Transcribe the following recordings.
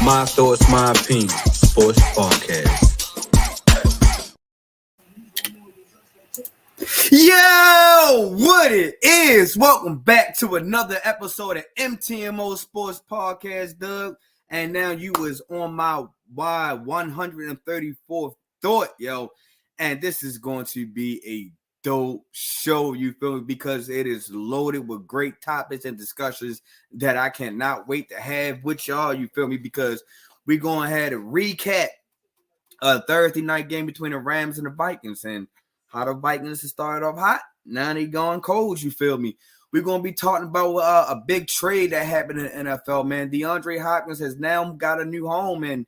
My thoughts, my opinion. Sports podcast. Yo, what it is? Welcome back to another episode of MTMO Sports Podcast, Doug. And now you is on my Y134th thought, yo. And this is going to be a dope show, you feel me? Because it is loaded with great topics and discussions that I cannot wait to have with y'all, you feel me? Because we're going to have a recap a Thursday night game between the Rams and the Vikings, and how the Vikings started off hot. Now they gone cold, you feel me? We're going to be talking about a big trade that happened in the NFL, man. DeAndre Hopkins has now got a new home, and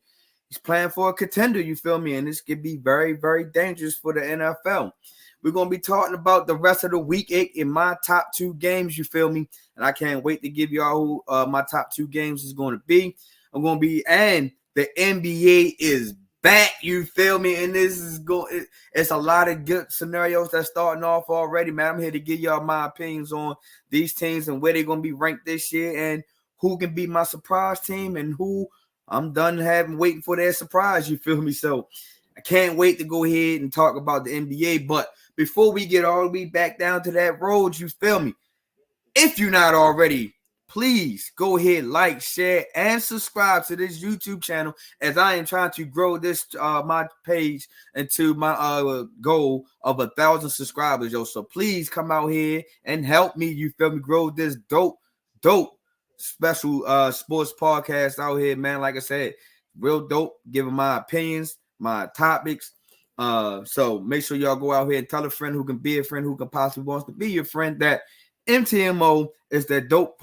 he's playing for a contender, you feel me? And this could be very, very dangerous for the NFL. We're going to be talking about the rest of the Week 8 in my top two games, you feel me? And I can't wait to give y'all who my top two games is going to be. And the NBA is back, you feel me? And this is it's a lot of good scenarios that's starting off already, man. I'm here to give y'all my opinions on these teams and where they're going to be ranked this year and who can be my surprise team and who I'm done waiting for their surprise, you feel me? So I can't wait to go ahead and talk about the NBA. But before we get all the way back down to that road, you feel me? If you're not already, please go ahead, like, share, and subscribe to this YouTube channel as I am trying to grow this my page into my goal of 1,000 subscribers, yo. So please come out here and help me, you feel me, grow this dope special sports podcast out here, man. Like I said, real dope, giving my opinions, my topics. So make sure y'all go out here and tell a friend who can be a friend, who can possibly wants to be your friend, that MTMO is that dope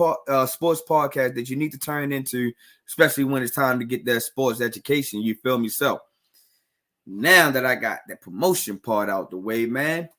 sports podcast that you need to turn into, especially when it's time to get that sports education, you feel me? So now that I got that promotion part out the way, man,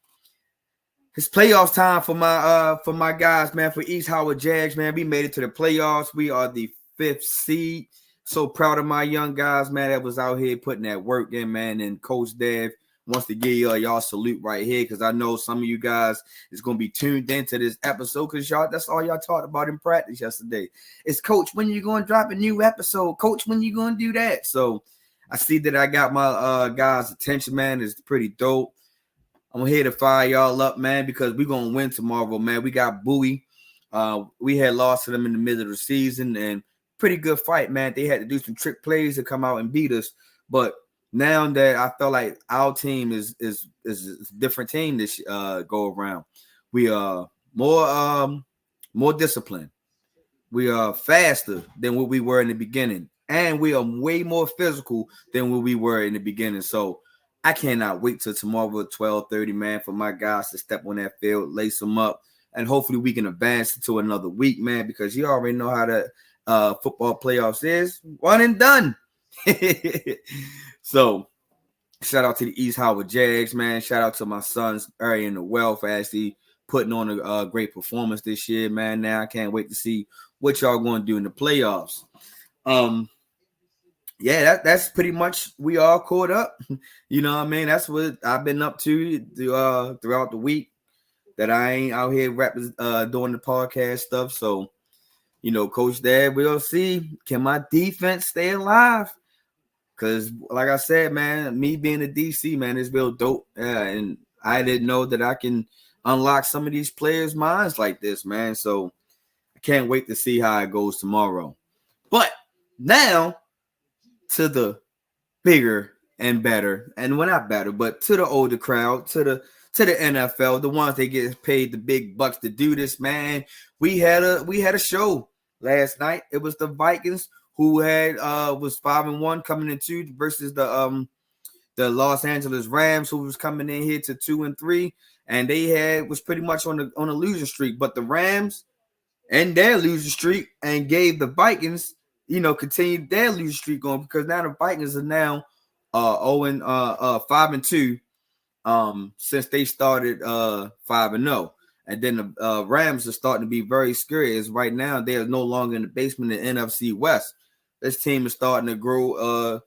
it's playoffs time for my guys, man, for East Howard Jags, man. We made it to the playoffs. We are the 5th seed. So proud of my young guys, man, that was out here putting that work in, man. And Coach Dev wants to give y'all salute right here, because I know some of you guys is going to be tuned into this episode because that's all y'all talked about in practice yesterday. It's, Coach, when you going to drop a new episode? Coach, when you going to do that? So I see that I got my guys' attention, man. It's pretty dope. I'm here to fire y'all up, man, because we're going to win tomorrow, man. We got Bowie. We had lost to them in the middle of the season, and pretty good fight, man. They had to do some trick plays to come out and beat us. But now that I feel like our team is a different team this go around, we are more disciplined. We are faster than what we were in the beginning, and we are way more physical than what we were in the beginning. So I cannot wait till tomorrow at 12:30, man, for my guys to step on that field, lace them up, and hopefully we can advance to another week, man, because you already know how the football playoffs is. One and done. So shout out to the East Howard Jags, man. Shout out to my sons, Ari and Noel, for actually putting on a great performance this year, man. Now I can't wait to see what y'all going to do in the playoffs. Yeah, that's pretty much, we all caught up. You know what I mean? That's what I've been up to throughout the week, that I ain't out here doing the podcast stuff. So, you know, Coach Dad, we'll see. Can my defense stay alive? Because, like I said, man, me being a DC, man, is real dope. And I didn't know that I can unlock some of these players' minds like this, man. So I can't wait to see how it goes tomorrow. But now to the bigger and better, and well, not better, but to the older crowd, to the NFL, the ones that get paid the big bucks to do this, man. We had a show last night. It was the Vikings, who had was 5-1 coming into versus the Los Angeles Rams, who was coming in here to 2-3, and they was pretty much on a losing streak. But the Rams and their losing streak and gave the Vikings, continued their losing streak going, because now the Vikings are now 5-2 since they started 5-0. And then the Rams are starting to be very scary, as right now they are no longer in the basement of the NFC West. This team is starting to grow,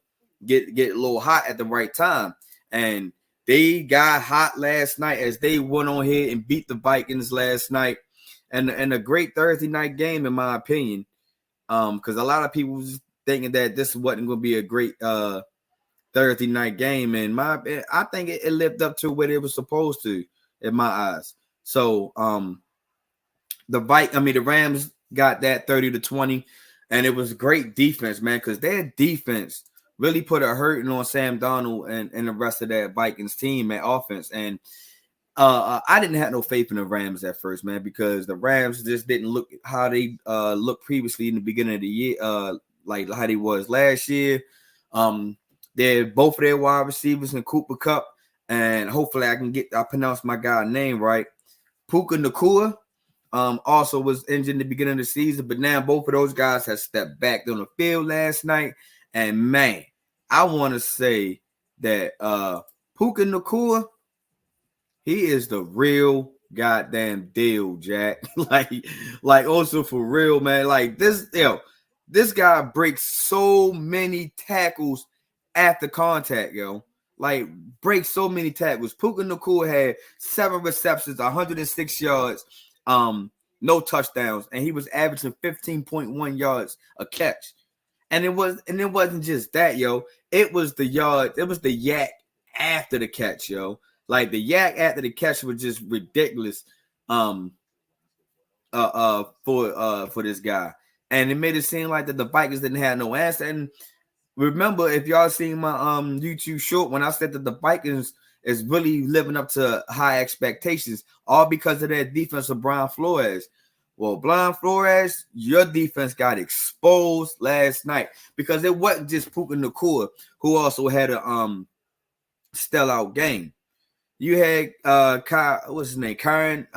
get a little hot at the right time. And they got hot last night as they went on here and beat the Vikings last night. And a great Thursday night game, in my opinion. Because a lot of people thinking that this wasn't going to be a great Thursday night game. And I think it lived up to what it was supposed to in my eyes. So the Rams got that 30-20, and it was great defense, man, because their defense really put a hurting on Sam Darnold and the rest of that Vikings team at offense. And I didn't have no faith in the Rams at first, man, because the Rams just didn't look how they looked previously in the beginning of the year, like how they was last year. They're both of their wide receivers in Cooper Kupp, and hopefully I pronounce my guy's name right. Puka Nacua also was injured in the beginning of the season, but now both of those guys have stepped back on the field last night. And man, I want to say that Puka Nacua, he is the real goddamn deal, Jack. like also for real, man. Like this guy breaks so many tackles after contact, yo. Like breaks so many tackles. Puka Nacua had 7 receptions, 106 yards, no touchdowns, and he was averaging 15.1 yards a catch. And it wasn't just that, yo. It was the yak after the catch, yo. Like the yak after the catch was just ridiculous for this guy. And it made it seem like that the Vikings didn't have no answer. And remember, if y'all seen my YouTube short when I said that the Vikings is really living up to high expectations, all because of that defense of Brian Flores. Well, Brian Flores, your defense got exposed last night because it wasn't just Puka Nacua who also had a stellar game. You had Kyren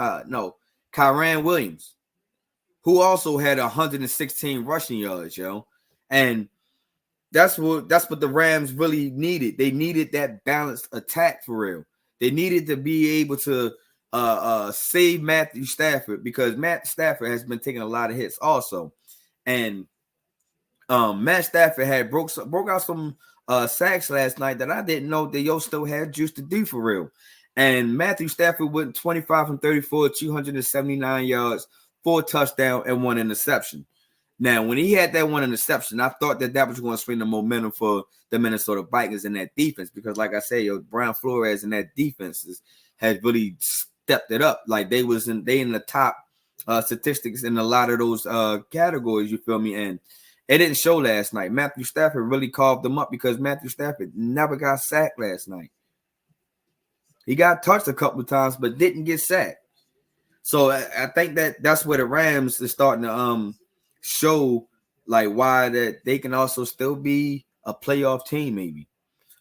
Williams, who also had 116 rushing yards, yo. And that's what the Rams really needed. They needed that balanced attack for real. They needed to be able to save Matthew Stafford because Matt Stafford has been taking a lot of hits also. And Matt Stafford had broke out some sacks last night that I didn't know that still had juice to do for real. And Matthew Stafford went 25 from 34, 279 yards, 4 touchdowns, and 1 interception. Now, when he had that 1 interception, I thought that was going to swing the momentum for the Minnesota Vikings in that defense because, like I say, Brian Flores and that defense has really stepped it up. Like they in the top statistics in a lot of those categories. You feel me? And it didn't show last night. Matthew Stafford really carved them up because Matthew Stafford never got sacked last night. He got touched a couple of times, but didn't get sacked. So I think that's where the Rams is starting to show like why that they can also still be a playoff team. Maybe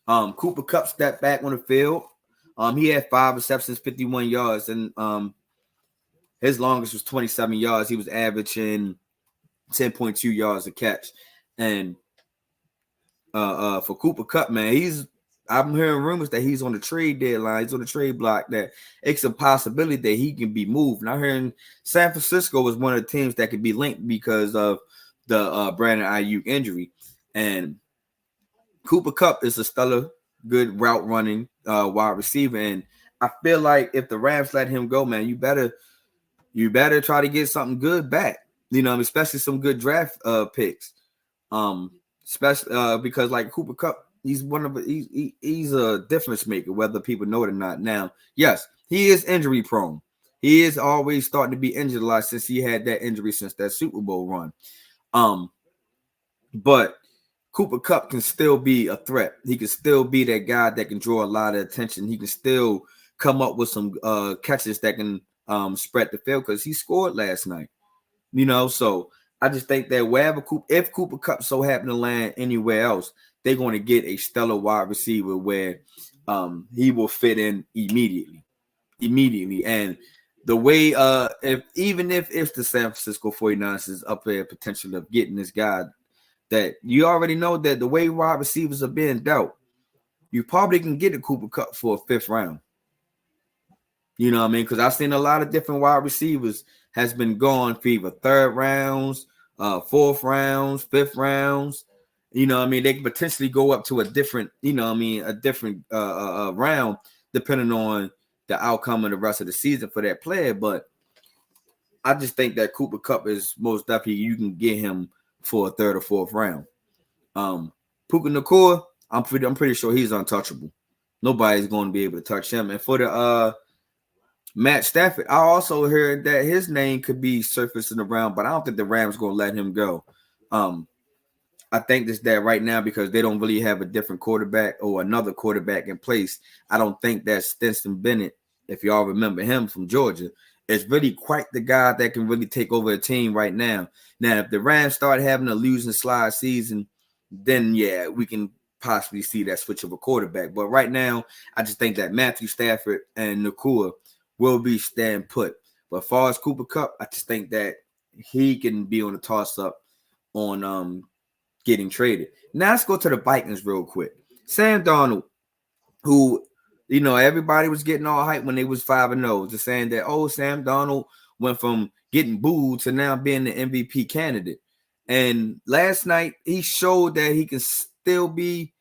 Cooper Kupp stepped back on the field. He had 5 receptions, 51 yards, and his longest was 27 yards. He was averaging 10.2 yards a catch. And for Cooper Kupp, man, I'm hearing rumors that he's on the trade deadline. He's on the trade block, that it's a possibility that he can be moved. And I'm hearing San Francisco was one of the teams that could be linked because of the Brandon Ayuk injury. And Cooper Kupp is a stellar, good route running wide receiver. And I feel like if the Rams let him go, man, you better try to get something good back. You know, especially some good draft picks. Especially because like Cooper Kupp, he's a difference maker, whether people know it or not. Now, yes, he is injury prone. He is always starting to be injured a lot since he had that injury since that Super Bowl run. But Cooper Kupp can still be a threat. He can still be that guy that can draw a lot of attention. He can still come up with some catches that can spread the field because he scored last night. You know, so I just think that if Cooper Kupp so happen to land anywhere else, they're going to get a stellar wide receiver where he will fit in immediately. And the way if the San Francisco 49ers is up there potential of getting this guy, that you already know that the way wide receivers are being dealt, you probably can get a Cooper Kupp for a 5th round. You know what I mean? Because I've seen a lot of different wide receivers has been gone for either 3rd rounds, 4th rounds, 5th rounds. You know what I mean? They can potentially go up to a different round depending on the outcome of the rest of the season for that player. But I just think that Cooper Kupp is most definitely you can get him for a 3rd or 4th round. Puka Nacua, I'm pretty sure he's untouchable. Nobody's going to be able to touch him. And for the Matt Stafford, I also heard that his name could be surfacing around, but I don't think the Rams going to let him go. I think this that right now because they don't really have a different quarterback or another quarterback in place. I don't think that Stetson Bennett, if y'all remember him from Georgia, is really quite the guy that can really take over a team right now. Now, if the Rams start having a losing slide season, then yeah, we can possibly see that switch of a quarterback. But right now, I just think that Matthew Stafford and Nacua will be staying put. But as far as Cooper Kupp, I just think that he can be on the toss-up on getting traded. Now let's go to the Vikings real quick. Sam Darnold, who, you know, everybody was getting all hyped when they was 5-0, just saying that, oh, Sam Darnold went from getting booed to now being the MVP candidate. And last night, he showed that he can still be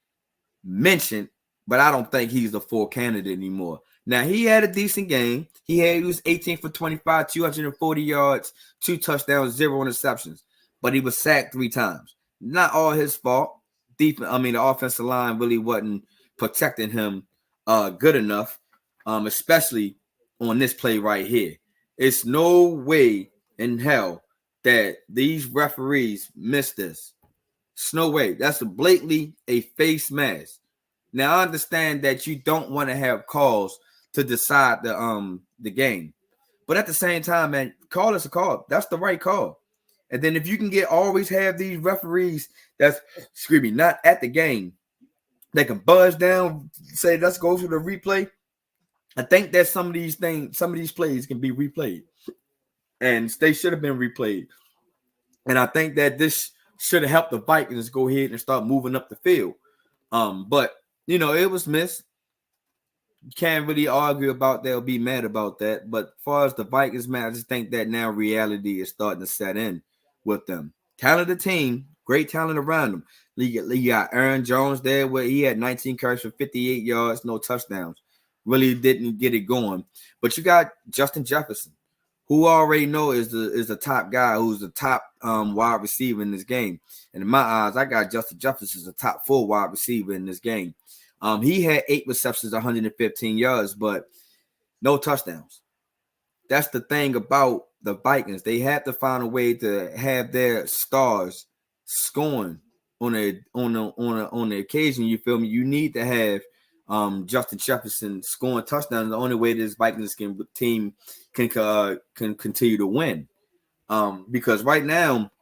mentioned, but I don't think he's the full candidate anymore. Now, he had a decent game. He was 18 for 25, 240 yards, 2 touchdowns, 0 interceptions. But he was sacked 3 times. Not all his fault. The offensive line really wasn't protecting him good enough, especially on this play right here. It's no way in hell that these referees missed this. It's no way. That's blatantly a face mask. Now, I understand that you don't want to have calls to decide the game. But at the same time, man, call is a call. That's the right call. And then if you can always have these referees that's, not at the game, they can buzz down, say, let's go to the replay. I think that some of these plays can be replayed. And they should have been replayed. And I think that this should have helped the Vikings go ahead and start moving up the field. But, you know, it was missed. You can't really argue about that or be mad about that. But as far as the Vikings, man, I just think that now reality is starting to set in with them. Talented team, great talent around them. You got Aaron Jones there where he had 19 carries for 58 yards, no touchdowns. Really didn't get it going. But you got Justin Jefferson, who already know is the top guy, who's the top wide receiver in this game. And in my eyes, I got Justin Jefferson as a top 4 wide receiver in this game. He had 8 receptions, 115 yards, but no touchdowns. That's the thing about the Vikings. They have to find a way to have their stars scoring on the occasion. You feel me? You need to have Justin Jefferson scoring touchdowns. The only way this Vikings team can continue to win. Because right now,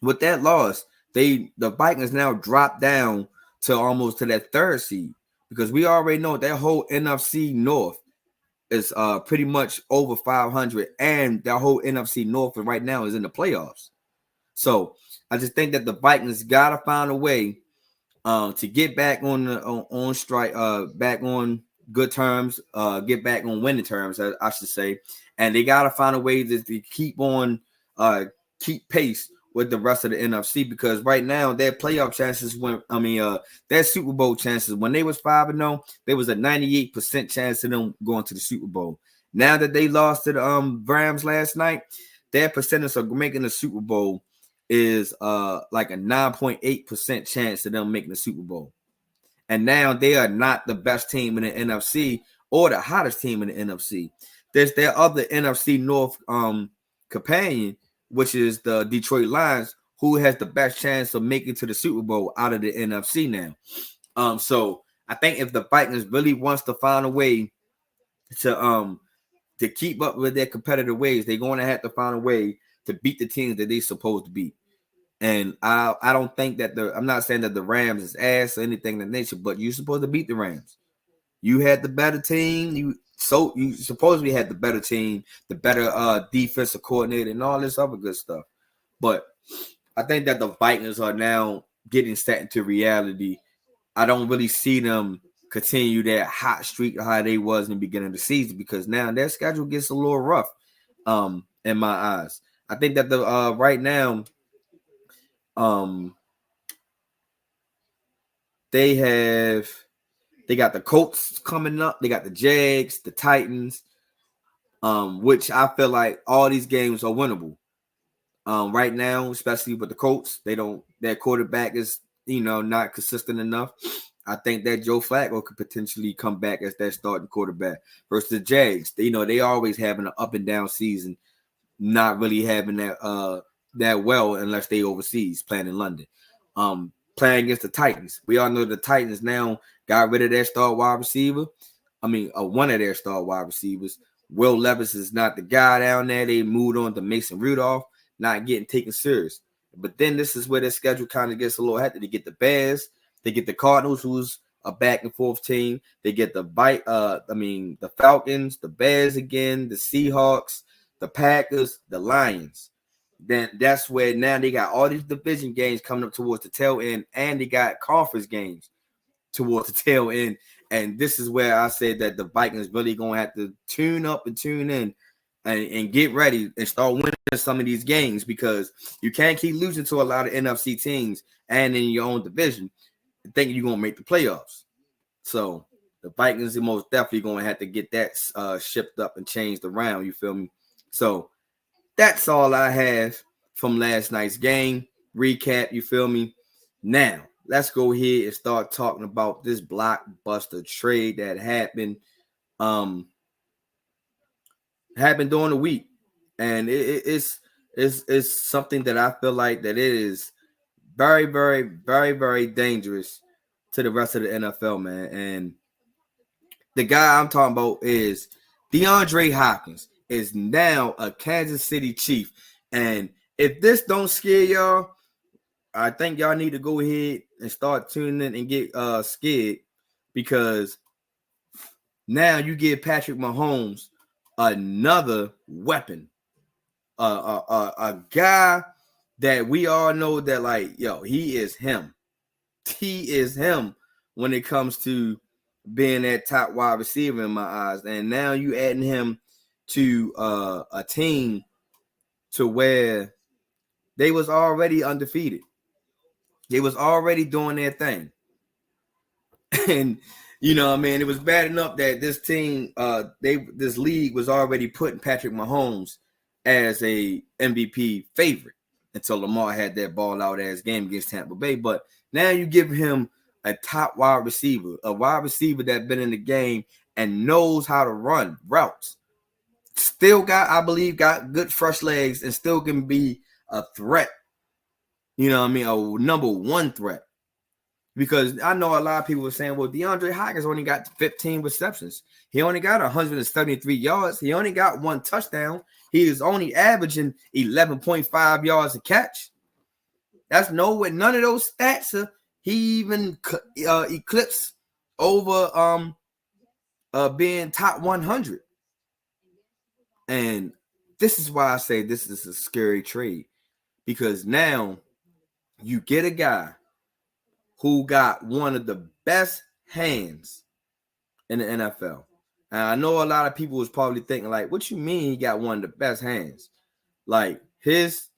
with that loss, the Vikings now drop down to almost to that 3rd seed, because we already know that whole NFC North is pretty much over 500, and that whole NFC North right now is in the playoffs. So I just think that the Vikings gotta find a way to get back on strike, back on good terms, get back on winning terms, I should say, and they gotta find a way to keep pace with the rest of the NFC, because right now their playoff chances their Super Bowl chances when they was 5-0, there was a 98% chance of them going to the Super Bowl. Now that they lost to the Rams last night, their percentage of making the Super Bowl is like a 9.8% chance of them making the Super Bowl. And now they are not the best team in the NFC or the hottest team in the NFC. There's their other NFC North companion, which is the Detroit Lions, who has the best chance of making to the Super Bowl out of the NFC now. So I think if the Vikings really wants to find a way to keep up with their competitive ways, they're going to have to find a way to beat the teams that they're supposed to beat. And I don't think that I'm not saying that the Rams is ass or anything of that nature, but you're supposed to beat the Rams. You had the better team. You supposedly had the better team, the better defensive coordinator, and all this other good stuff. But I think that the Vikings are now getting set into reality. I don't really see them continue that hot streak how they was in the beginning of the season, because now their schedule gets a little rough in my eyes. I think that the right now they got the Colts coming up. They got the Jags, the Titans, which I feel like all these games are winnable. Right now, especially with the Colts, their quarterback is not consistent enough. I think that Joe Flacco could potentially come back as that starting quarterback versus the Jags. They always having an up and down season, not really having that well unless they overseas playing in London. Playing against the Titans. We all know the Titans now got rid of their star wide receiver. One of their star wide receivers. Will Levis is not the guy down there. They moved on to Mason Rudolph, not getting taken serious. But then this is where their schedule kind of gets a little hectic. They get the Bears, they get the Cardinals, who's a back and forth team. They get the Falcons, the Bears again, the Seahawks, the Packers, the Lions. Then that's where now they got all these division games coming up towards the tail end, and they got conference games towards the tail end. And this is where I said that the Vikings really gonna have to tune up and tune in and get ready and start winning some of these games, because you can't keep losing to a lot of NFC teams and in your own division thinking you're gonna make the playoffs. So the Vikings are most definitely gonna have to get that shipped up and changed around. You feel me? So that's all I have from last night's game recap. You feel me? Now let's go ahead and start talking about this blockbuster trade that happened during the week, and it's something that I feel like that it is very, very, very, very dangerous to the rest of the NFL, man. And the guy I'm talking about is DeAndre Hopkins is now a Kansas City Chief, and if this don't scare y'all, I think y'all need to go ahead and start tuning in and get scared, because now you give Patrick Mahomes another weapon, a guy that we all know that, like, he is him. He is him when it comes to being that top wide receiver in my eyes. And now you adding him to a team to where they was already undefeated. They was already doing their thing. And it was bad enough that this team, this league was already putting Patrick Mahomes as a MVP favorite until Lamar had that ball out ass game against Tampa Bay. But now you give him a top wide receiver, a wide receiver that been in the game and knows how to run routes. Still got good fresh legs and still can be a threat. A number one threat. Because I know a lot of people were saying, well, DeAndre Hopkins only got 15 receptions. He only got 173 yards. He only got one touchdown. He is only averaging 11.5 yards a catch. That's nowhere. None of those stats he even eclipsed over being top 100. And this is why I say this is a scary trade, because now you get a guy who got one of the best hands in the NFL. And I know a lot of people was probably thinking, like, what you mean he got one of the best hands? Like, he has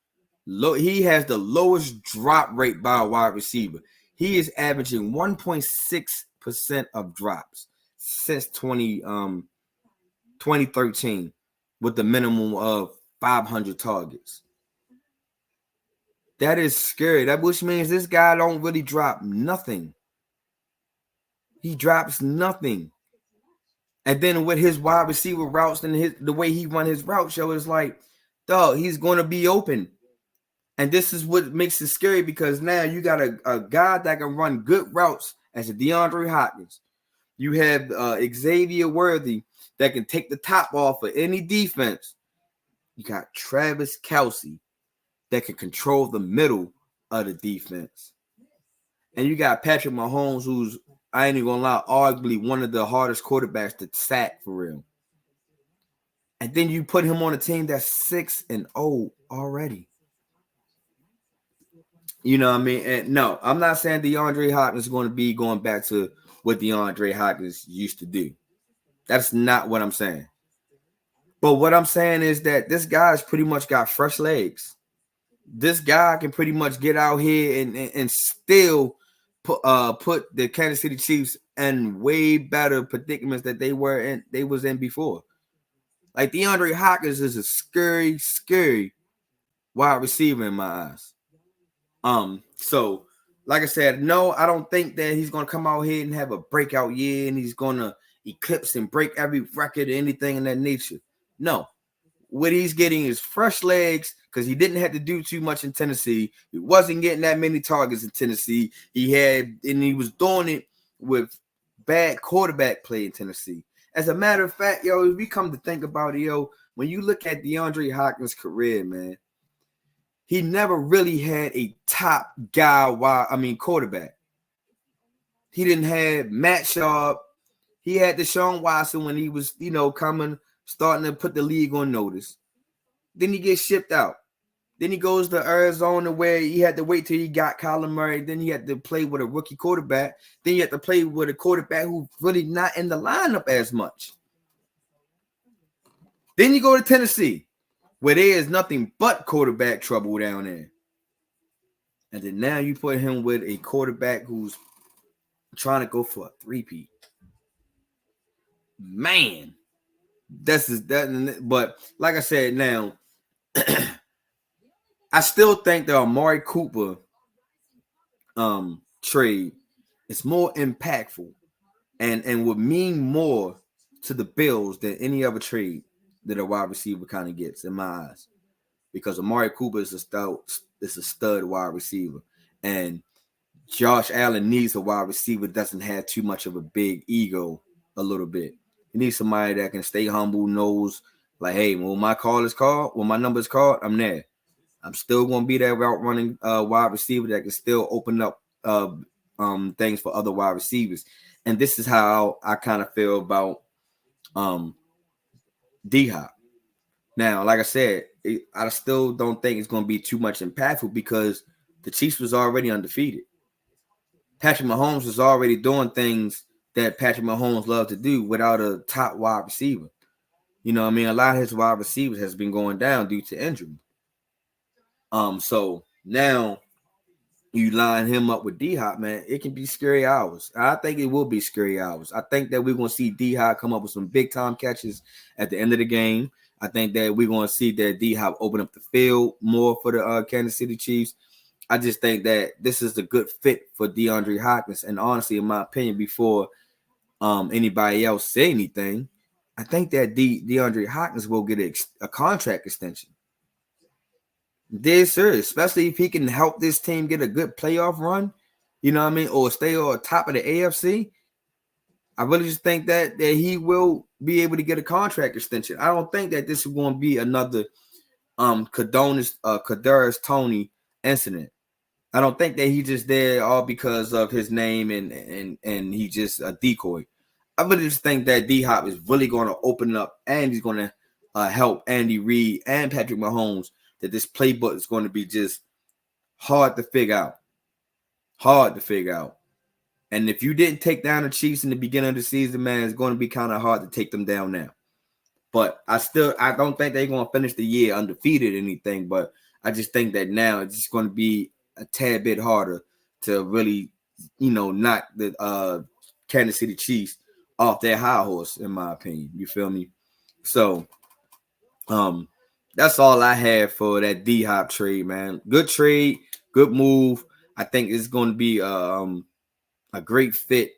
the lowest drop rate by a wide receiver. He is averaging 1.6% of drops since 2013 with the minimum of 500 targets. That is scary. That which means this guy don't really drop nothing. He drops nothing. And then with his wide receiver routes and the way he run his route show, is like, dog, he's going to be open. And this is what makes it scary, because now you got a guy that can run good routes as a DeAndre Hopkins. You have Xavier Worthy that can take the top off of any defense. You got Travis Kelce that can control the middle of the defense. And you got Patrick Mahomes, who's, I ain't even gonna lie, arguably one of the hardest quarterbacks to sack for real. And then you put him on a team that's 6-0 already. You know what I mean? And no, I'm not saying DeAndre Hopkins is going to be going back to what DeAndre Hopkins used to do. That's not what I'm saying. But what I'm saying is that this guy's pretty much got fresh legs. This guy can pretty much get out here and still put the Kansas City Chiefs in way better predicaments that they was in before. Like, DeAndre Hopkins is a scary, scary wide receiver in my eyes. So like I said, no, I don't think that he's going to come out here and have a breakout year and he's going to eclipse and break every record or anything in that nature. No. What he's getting is fresh legs because he didn't have to do too much in Tennessee. He wasn't getting that many targets in Tennessee. He was doing it with bad quarterback play in Tennessee. As a matter of fact, if we come to think about it, when you look at DeAndre Hopkins' career, man, he never really had a top guy quarterback. He didn't have Matt Sharp. He had Deshaun Watson when he was, starting to put the league on notice. Then he gets shipped out. Then he goes to Arizona where he had to wait till he got Kyler Murray. Then he had to play with a rookie quarterback. Then he had to play with a quarterback who's really not in the lineup as much. Then you go to Tennessee where there is nothing but quarterback trouble down there. And then now you put him with a quarterback who's trying to go for a three-peat. Man. But like I said, now I still think the Amari Cooper trade is more impactful and would mean more to the Bills than any other trade that a wide receiver kind of gets in my eyes, because Amari Cooper is a stud wide receiver, and Josh Allen needs a wide receiver that doesn't have too much of a big ego a little bit. You need somebody that can stay humble, knows like, hey, when my number is called, I'm there. I'm still going to be that route running wide receiver that can still open up things for other wide receivers. And this is how I kind of feel about D-Hop. Now, like I said, I still don't think it's going to be too much impactful because the Chiefs was already undefeated. Patrick Mahomes was already doing things that Patrick Mahomes loved to do without a top wide receiver. You know what I mean? A lot of his wide receivers has been going down due to injury. So now you line him up with D-Hop, man, it can be scary hours. I think it will be scary hours. I think that we're going to see D-Hop come up with some big-time catches at the end of the game. I think that we're going to see that D-Hop open up the field more for the Kansas City Chiefs. I just think that this is a good fit for DeAndre Hopkins. And honestly, in my opinion, before anybody else say anything, I think that DeAndre Hopkins will get a contract extension. Dead serious, especially if he can help this team get a good playoff run, you know what I mean, or stay on top of the AFC. I really just think that he will be able to get a contract extension. I don't think that this is going to be another Kadarius Toney incident. I don't think that he just there all because of his name and he just a decoy. I really just think that D-Hop is really going to open up and he's going to help Andy Reid and Patrick Mahomes, that this playbook is going to be just hard to figure out. Hard to figure out. And if you didn't take down the Chiefs in the beginning of the season, man, it's going to be kind of hard to take them down now. But I don't think they're going to finish the year undefeated or anything, but I just think that now it's just going to be a tad bit harder to really, knock the Kansas City Chiefs off their high horse, in my opinion. You feel me? So, that's all I have for that D-Hop trade, man. Good trade, good move. I think it's going to be a great fit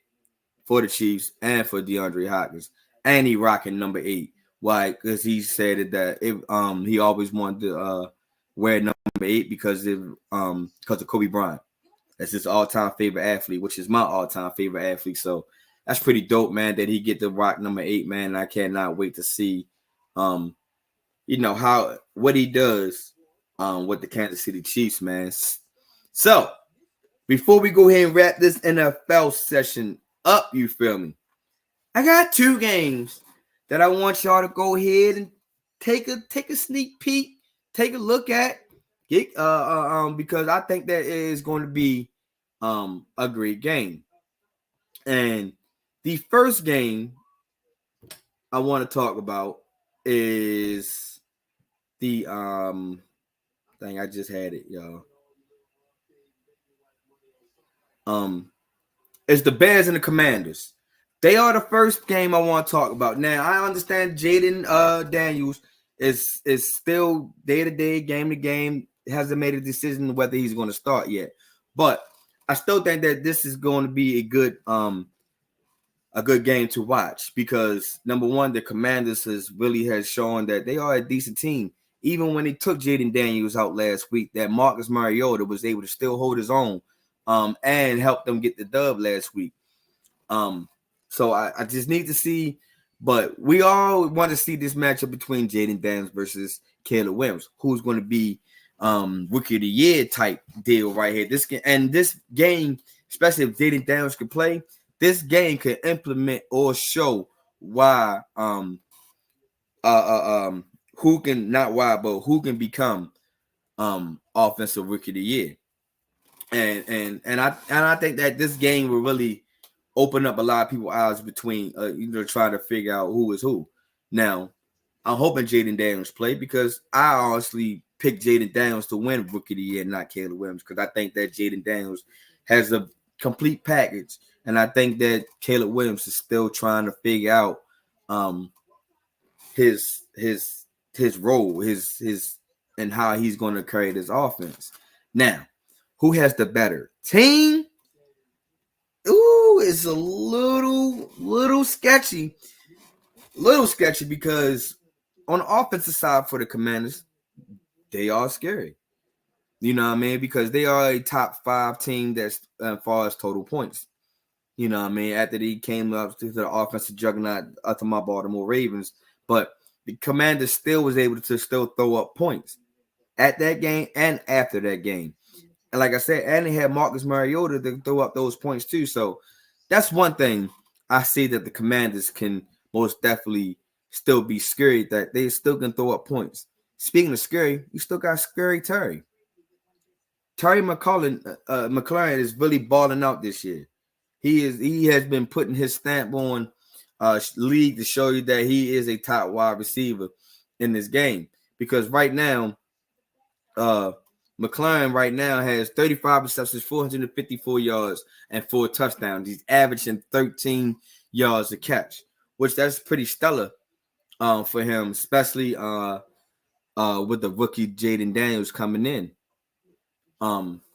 for the Chiefs and for DeAndre Hopkins. And he rocking number 8. Why? Because he said that he always wanted to wear number 8 because of Kobe Bryant. That's his all-time favorite athlete, which is my all-time favorite athlete. So that's pretty dope, man, that he get to rock number 8, man. I cannot wait to see what he does with the Kansas City Chiefs, man. So before we go ahead and wrap this NFL session up, you feel me? I got 2 games that I want y'all to go ahead and take a sneak peek, take a look at, because I think that is going to be a great game. And the first game I want to talk about is the thing. I just had it, y'all. It's the Bears and the Commanders. They are the first game I want to talk about. Now, I understand Jaden Daniels is still day-to-day, game-to-game, hasn't made a decision whether he's going to start yet. But I still think that this is going to be a good game to watch because number one, the Commanders has shown that they are a decent team. Even when they took Jaden Daniels out last week, that Marcus Mariota was able to still hold his own and help them get the dub last week. So I just need to see, but we all want to see this matchup between Jaden Daniels versus Caleb Williams, who's going to be Rookie of the Year type deal right here. This game, especially if Jaden Daniels can play, this game can implement or show why who can become offensive rookie of the year. And I think that this game will really open up a lot of people's eyes between trying to figure out who is who. Now, I'm hoping Jaden Daniels play because I honestly picked Jaden Daniels to win rookie of the year, not Caleb Williams, because I think that Jaden Daniels has a complete package. And I think that Caleb Williams is still trying to figure out his role, his and how he's going to carry this offense. Now, who has the better team? Ooh, it's a little sketchy. Little sketchy because on the offensive side for the Commanders, they are scary. You know what I mean? Because they are a top 5 team that's as far as total points. You know what I mean? After they came up to the offensive juggernaut up to my Baltimore Ravens. But the Commanders still was able to still throw up points at that game and after that game. And like I said, and they had Marcus Mariota to throw up those points too. So that's one thing I see that the Commanders can most definitely still be scary, that they still can throw up points. Speaking of scary, you still got Scary Terry. Terry McLaurin is really balling out this year. He has been putting his stamp on league to show you that he is a top wide receiver in this game. Because right now, McLaurin right now has 35 receptions, 454 yards, and 4 touchdowns. He's averaging 13 yards a catch, which that's pretty stellar for him, especially with the rookie Jaden Daniels coming in.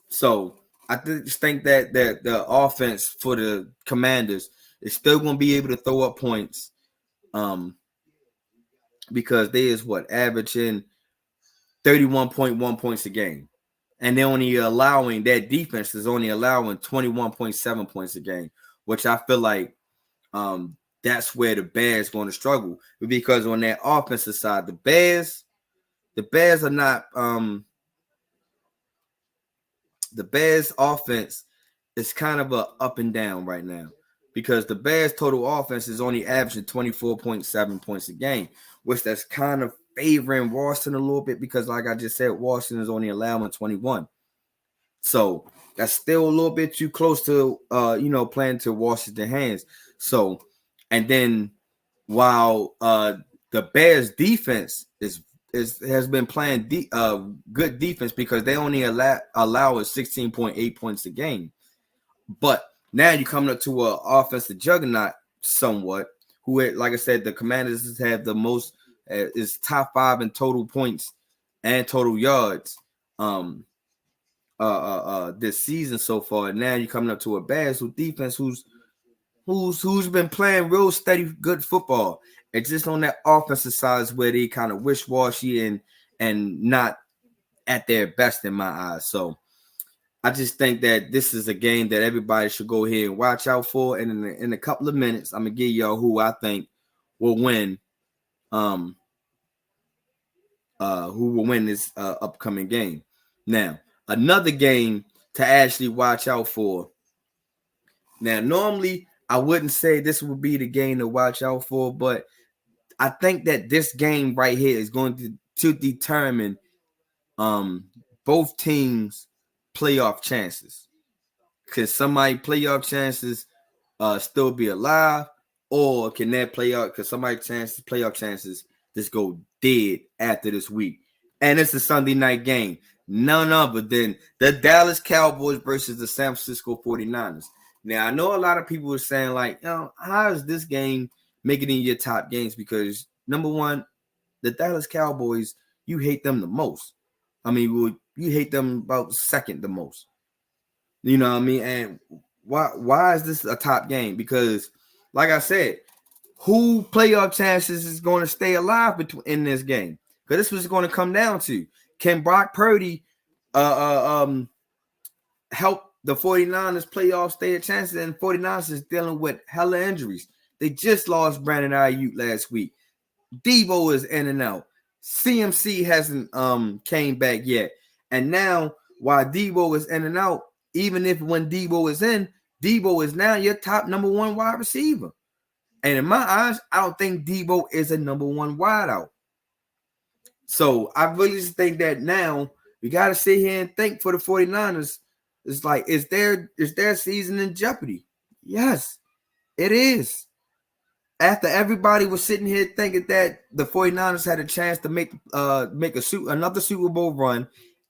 So I just think that the offense for the Commanders is still going to be able to throw up points, because they is averaging 31.1 points a game, and they're only allowing, that defense is only allowing 21.7 points a game, which I feel like that's where the Bears going to struggle, because on that offensive side, the Bears are not the Bears offense is kind of a up and down right now, because the Bears total offense is only averaging 24.7 points a game, which that's kind of favoring Washington a little bit, because like I just said, Washington is only allowing 21. So that's still a little bit too close to playing to Washington hands. So, and then while the Bears defense has been playing good defense, because they only allow 16.8 points a game. But now you're coming up to an offensive juggernaut somewhat, who, like I said, the Commanders have the most, is top 5 in total points and total yards this season so far. And now you're coming up to a Bears defense who's been playing real steady, good football. It's just on that offensive side is where they kind of wish-washy and not at their best in my eyes. So I just think that this is a game that everybody should go ahead and watch out for. And in a couple of minutes, I'm gonna give y'all who I think will win. Who will win this upcoming game? Now, another game to actually watch out for. Now, normally I wouldn't say this would be the game to watch out for, but I think that this game right here is going to determine both teams' playoff chances. Can somebody playoff chances still be alive, or can that playoff chances just go dead after this week? And it's a Sunday night game, none other than the Dallas Cowboys versus the San Francisco 49ers. Now, I know a lot of people are saying, like, how is this game making it in your top games? Because number one, the Dallas Cowboys, you hate them the most. I mean, you hate them about second the most. You know what I mean? And why is this a top game? Because, like I said, who playoff chances is going to stay alive in this game? Because this was going to come down to, can Brock Purdy help the 49ers playoff stay a chance? And 49ers is dealing with hella injuries. They just lost Brandon Ayuk last week. Debo is in and out. CMC hasn't came back yet. And now, while Debo is in and out, even if when Debo is in, Debo is now your top number one wide receiver. And in my eyes, I don't think Debo is a number one wideout. So I really just think that now we got to sit here and think for the 49ers. It's like, is their season in jeopardy? Yes, it is. After everybody was sitting here thinking that the 49ers had a chance to make another Super Bowl run,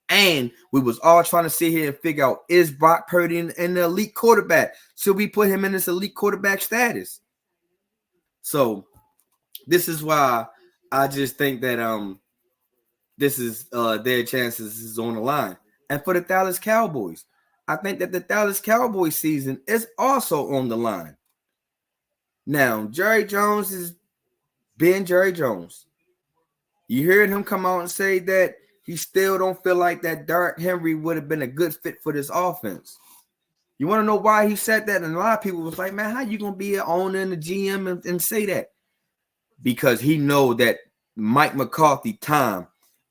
and we was all trying to sit here and figure out, is Brock Purdy an elite quarterback? Should we put him in this elite quarterback status? So this is why I just think that this is their chances is on the line. And for the Dallas Cowboys, I think that the Dallas Cowboys season is also on the line. Now, Jerry Jones is being Jerry Jones. You heard him come out and say that he still don't feel like that Derrick Henry would have been a good fit for this offense. You want to know why he said that? And a lot of people was like, man, how you going to be an owner and a GM and say that? Because he know that Mike McCarthy time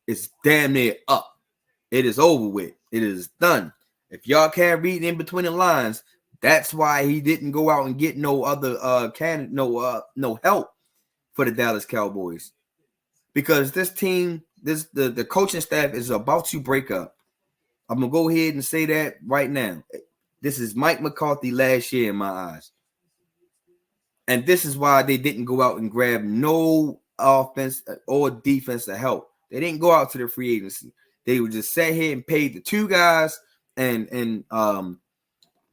is damn near up. It is over with. It is done. If y'all can't read in between the lines, that's why he didn't go out and get no other no help for the Dallas Cowboys. Because this team, the coaching staff is about to break up. I'm gonna go ahead and say that right now. This is Mike McCarthy last year in my eyes. And this is why they didn't go out and grab no offense or defensive help. They didn't go out to the free agency. They would just sat here and paid the two guys and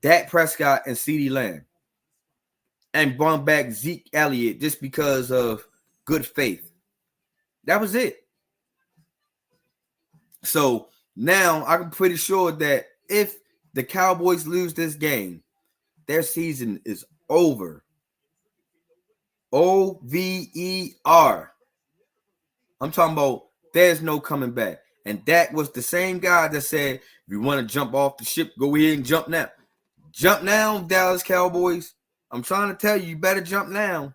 Dak Prescott and CeeDee Lamb, and brought back Zeke Elliott just because of good faith. That was it. So now I'm pretty sure that if the Cowboys lose this game, their season is over. OVER. I'm talking about there's no coming back. And Dak was the same guy that said, if you want to jump off the ship, go ahead and jump now. Jump now, Dallas Cowboys. I'm trying to tell you, you better jump now.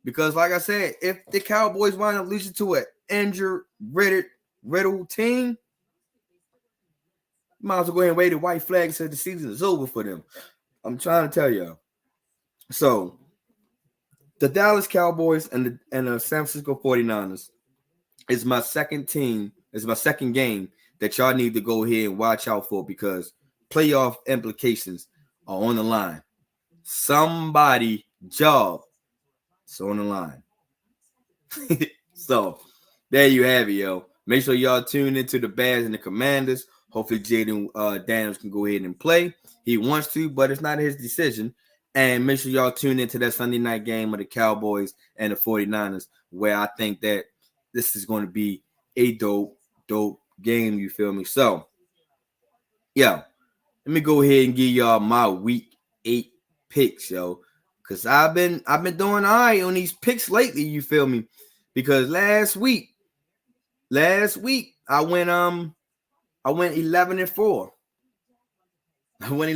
Because like I said, if the Cowboys wind up losing to an injured, riddled team, you might as well go ahead and wave the white flag and say the season is over for them. I'm trying to tell y'all. So, the Dallas Cowboys and the San Francisco 49ers is my second team, is my second game that y'all need to go ahead and watch out for, because playoff implications are on the line. Somebody job is on the line. So there you have it, yo. Make sure y'all tune into the Bears and the Commanders. Hopefully Jaden Daniels can go ahead and play. He wants to, but it's not his decision. And make sure y'all tune into that Sunday night game of the Cowboys and the 49ers, where I think that this is going to be a dope game. You feel me? So, yeah. Let me go ahead and give y'all my week 8 picks, yo. Because I've been doing all right on these picks lately, you feel me? Because last week I went 11-4. I went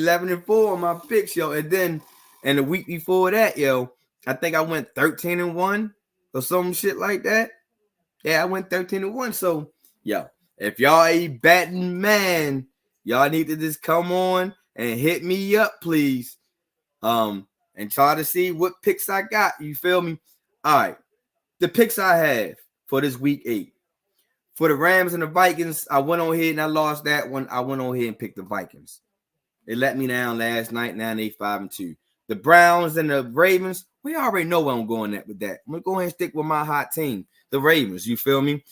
11-4 on my picks, yo. And then and the week before that, yo, I think I went 13-1 or some shit like that. Yeah, I went 13-1. So, yo, if y'all a batting man, y'all need to just come on and hit me up, please. And try to see what picks I got. You feel me? All right. The picks I have for this week 8. For the Rams and the Vikings, I went on ahead and I lost that one. I went on ahead and picked the Vikings. They let me down last night. Now they 5-2. The Browns and the Ravens, we already know where I'm going at with that. I'm going to go ahead and stick with my hot team, the Ravens. You feel me?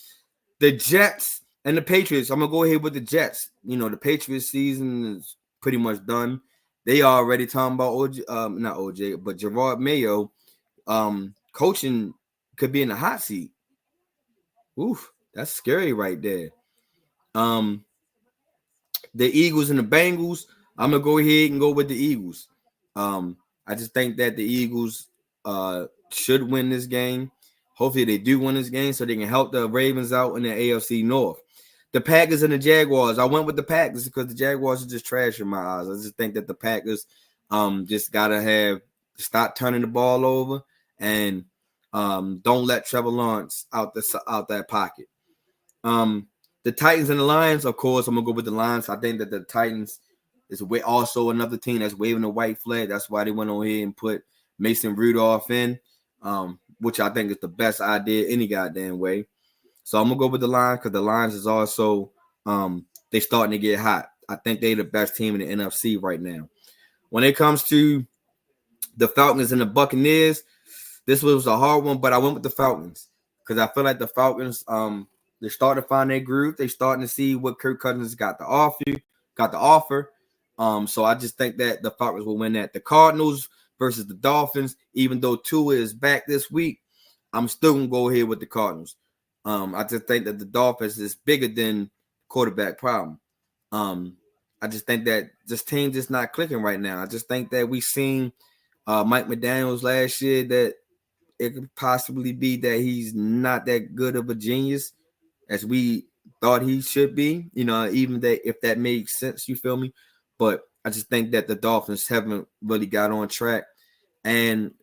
The Jets and the Patriots, I'm going to go ahead with the Jets. You know, the Patriots season is pretty much done. They already talking about not OJ, but Gerard Mayo coaching could be in the hot seat. Oof, that's scary right there. The Eagles and the Bengals, I'm gonna go ahead and go with the Eagles. I just think that the Eagles should win this game. Hopefully they do win this game so they can help the Ravens out in the AFC North. The Packers and the Jaguars. I went with the Packers because the Jaguars are just trash in my eyes. I just think that the Packers just gotta stop turning the ball over and don't let Trevor Lawrence out that pocket. The Titans and the Lions, of course, I'm gonna go with the Lions. I think that the Titans is also another team that's waving a white flag. That's why they went on here and put Mason Rudolph in, which I think is the best idea any goddamn way. So I'm gonna go with the Lions because the Lions is also they starting to get hot. I think they're the best team in the NFC right now. When it comes to the Falcons and the Buccaneers, this was a hard one, but I went with the Falcons because I feel like the Falcons they're starting to find their groove. They're starting to see what Kirk Cousins got to offer. So I just think that the Falcons will win that. The Cardinals versus the Dolphins, even though Tua is back this week, I'm still gonna go ahead with the Cardinals. I just think that the Dolphins is bigger than quarterback problem. I just think that this team just not clicking right now. I just think that we seen Mike McDaniels last year that it could possibly be that he's not that good of a genius as we thought he should be, even that if that makes sense, you feel me? But I just think that the Dolphins haven't really got on track. And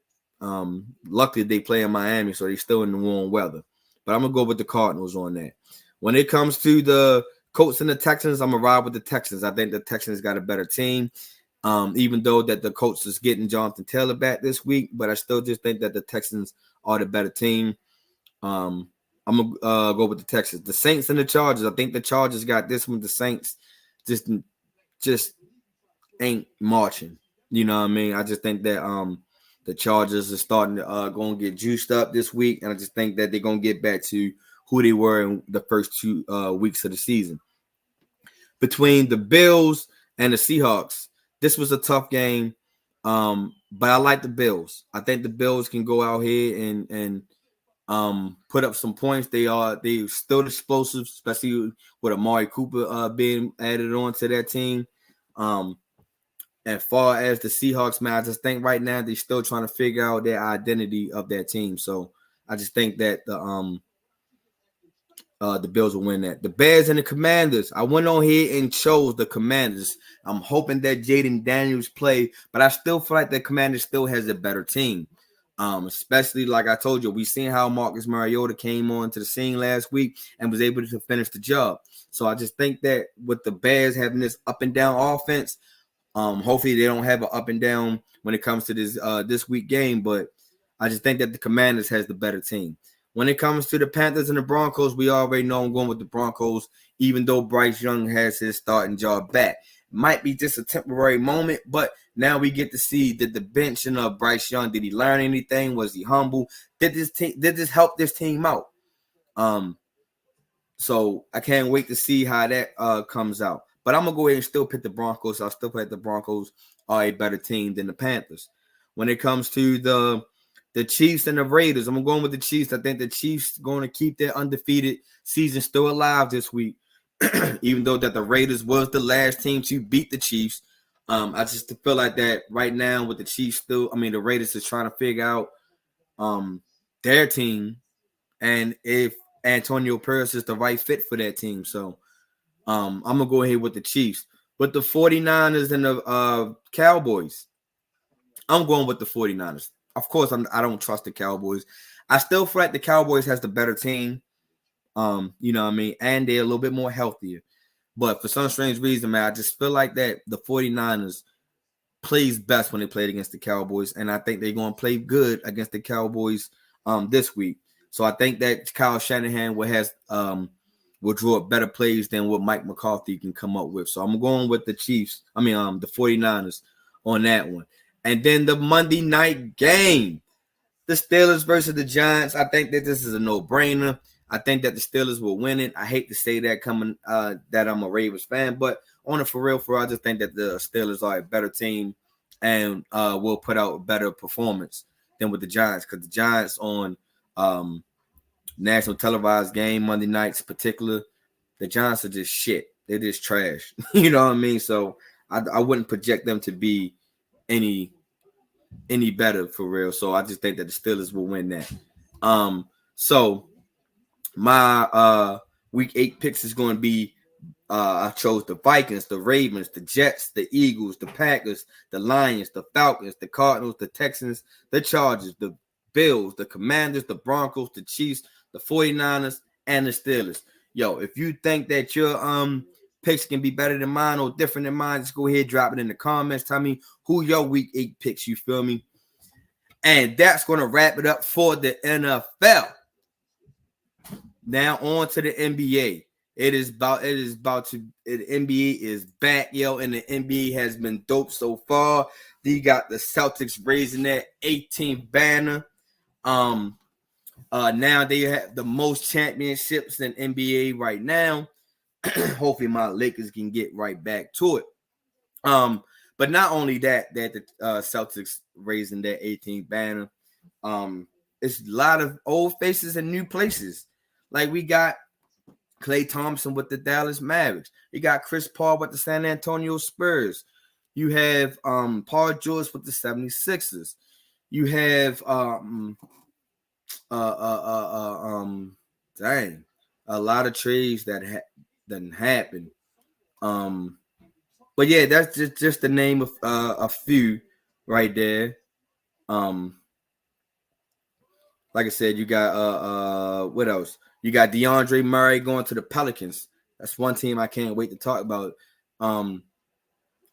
luckily they play in Miami, so they're still in the warm weather. But I'm going to go with the Cardinals on that. When it comes to the Colts and the Texans, I'm going to ride with the Texans. I think the Texans got a better team, even though that the Colts is getting Jonathan Taylor back this week. But I still just think that the Texans are the better team. I'm going to go with the Texans. The Saints and the Chargers. I think the Chargers got this one. The Saints just ain't marching. You know what I mean? I just think that the Chargers are starting to going to get juiced up this week. And I just think that they're going to get back to who they were in the first 2 weeks of the season. Between the Bills and the Seahawks, this was a tough game. But I like the Bills. I think the Bills can go out here and put up some points. They still explosive, especially with Amari Cooper being added on to that team. As far as the Seahawks, man, I just think right now they're still trying to figure out their identity of that team. So I just think that the Bills will win that. The Bears and the Commanders. I went on here and chose the Commanders. I'm hoping that Jaden Daniels play, but I still feel like the Commanders still has a better team. Especially like I told you, we seen how Marcus Mariota came on to the scene last week and was able to finish the job. So I just think that with the Bears having this up and down offense, hopefully they don't have an up and down when it comes to this week game, but I just think that the Commanders has the better team. When it comes to the Panthers and the Broncos, we already know I'm going with the Broncos, even though Bryce Young has his starting job back. Might be just a temporary moment, but now we get to see that the benching of Bryce Young, did he learn anything? Was he humble? Did this help this team out? So I can't wait to see how that comes out. But I'm going to go ahead and still pick the Broncos. I'll still pick the Broncos are a better team than the Panthers. When it comes to the Chiefs and the Raiders, I'm going with the Chiefs. I think the Chiefs going to keep their undefeated season still alive this week, even though that the Raiders was the last team to beat the Chiefs. I just feel like that right now with the Chiefs the Raiders is trying to figure out their team and if Antonio Pierce is the right fit for that team. So I'm going to go ahead with the Chiefs. With the 49ers and the Cowboys, I'm going with the 49ers. Of course, I don't trust the Cowboys. I still feel like the Cowboys has the better team. You know what I mean? And they're a little bit more healthier. But for some strange reason, man, I just feel like that the 49ers plays best when they played against the Cowboys. And I think they're going to play good against the Cowboys this week. So I think that Kyle Shanahan will draw up better plays than what Mike McCarthy can come up with. So I'm going with the Chiefs. The 49ers on that one. And then the Monday night game, the Steelers versus the Giants. I think that this is a no-brainer. I think that the Steelers will win it. I hate to say that that I'm a Ravens fan, but on it for real, I just think that the Steelers are a better team and will put out a better performance than with the Giants, because the Giants on national televised game Monday nights in particular, the Giants are just shit. They're just trash. You know what I mean? So I wouldn't project them to be any better for real. So I just think that the Steelers will win that. So my week 8 picks is going to be I chose the Vikings, the Ravens, the Jets, the Eagles, the Packers, the Lions, the Falcons, the Cardinals, the Texans, the Chargers, the Bills, the Commanders, the Broncos, the Chiefs, the 49ers, and the Steelers. Yo, if you think that your picks can be better than mine or different than mine, just go ahead, drop it in the comments. Tell me who your week 8 picks, you feel me? And that's going to wrap it up for the NFL. Now on to the NBA. The NBA is back, yo, and the NBA has been dope so far. You got the Celtics raising that 18th banner. Now they have the most championships in NBA right now. Hopefully my Lakers can get right back to it. But not only that the Celtics raising that 18th banner. It's a lot of old faces and new places. Like we got Klay Thompson with the Dallas Mavericks. You got Chris Paul with the San Antonio Spurs. You have Paul George with the 76ers. You have a lot of trades that didn't happen. But yeah, that's just the name of a few right there. Like I said, you got what else? You got DeAndre Murray going to the Pelicans. That's one team I can't wait to talk about. DeMar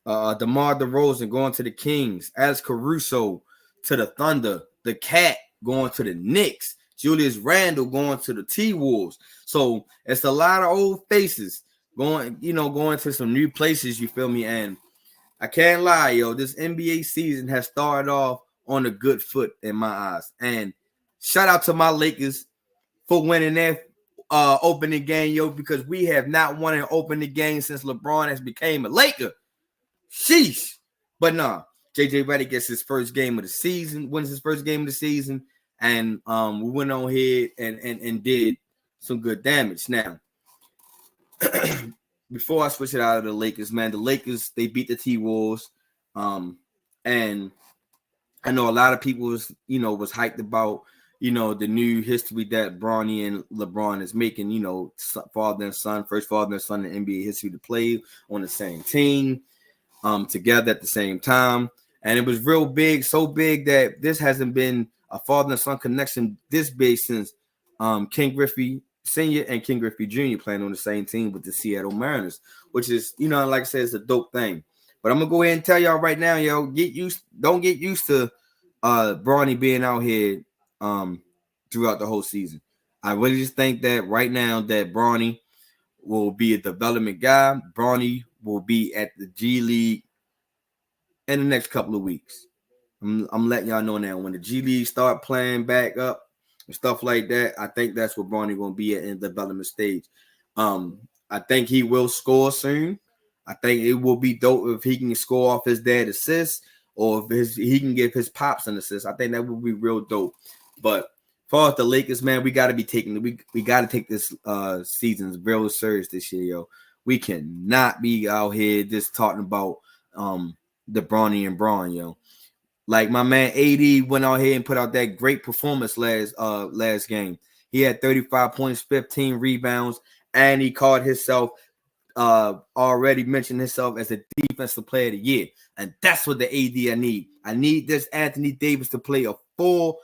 DeRozan going to the Kings. Alex Caruso to the Thunder. The Cat going to the Knicks. Julius Randle going to the T-Wolves. So it's a lot of old faces going to some new places, you feel me? And I can't lie, yo, this NBA season has started off on a good foot in my eyes. And shout out to my Lakers for winning their opening game, yo, because we have not won an opening game since LeBron has became a Laker. Sheesh. But nah, JJ Redick gets his first game of the season, wins his first game of the season, and we went on here and did some good damage. Now, before I switch it out of the Lakers, man, the Lakers, they beat the T-Wolves. And I know a lot of people was hyped about, the new history that Bronny and LeBron is making, father and son, first father and son in NBA history to play on the same team, together at the same time. And it was real big, so big that this hasn't been a father and son connection this big since King Griffey Sr. and King Griffey Jr. playing on the same team with the Seattle Mariners, which is, like I said, it's a dope thing. But I'm gonna go ahead and tell y'all right now, yo, don't get used to Bronny being out here throughout the whole season. I really just think that right now that Bronny will be a development guy. Bronny will be at the G League in the next couple of weeks. I'm letting y'all know now. When the G League start playing back up and stuff like that, I think that's where Bronny going to be at in the development stage. I think he will score soon. I think it will be dope if he can score off his dad's assists or if he can give his pops an assist. I think that would be real dope. But as far as the Lakers, man, we got to be taking we got to take this season's real serious this year, yo. We cannot be out here just talking about the Bronny and Braun, yo. Like my man AD went out here and put out that great performance last game. He had 35 points, 15 rebounds, and he called himself already mentioned himself as a defensive player of the year. And that's what the AD I need. I need this Anthony Davis to play a full